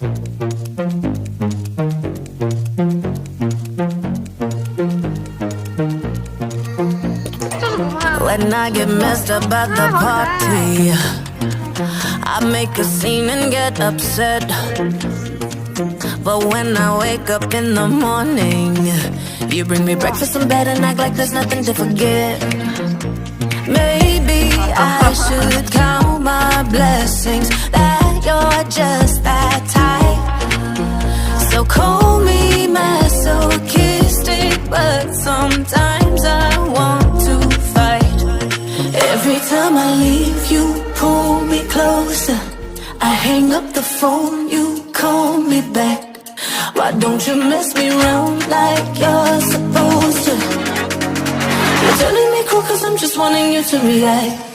When I get messed up at the party, I make a scene and get upset. But when I wake up in the morning, you bring me breakfast in bed and act like there's nothing to forget. Maybe I should count my blessings that you're just that type. So call me masochistic, but sometimes I want to fight. Every time I leave, you pull me closer. I hang up the phone, you call me back. Why don't you mess me around like you're supposed to? You're turning me cool cause I'm just wanting you to react.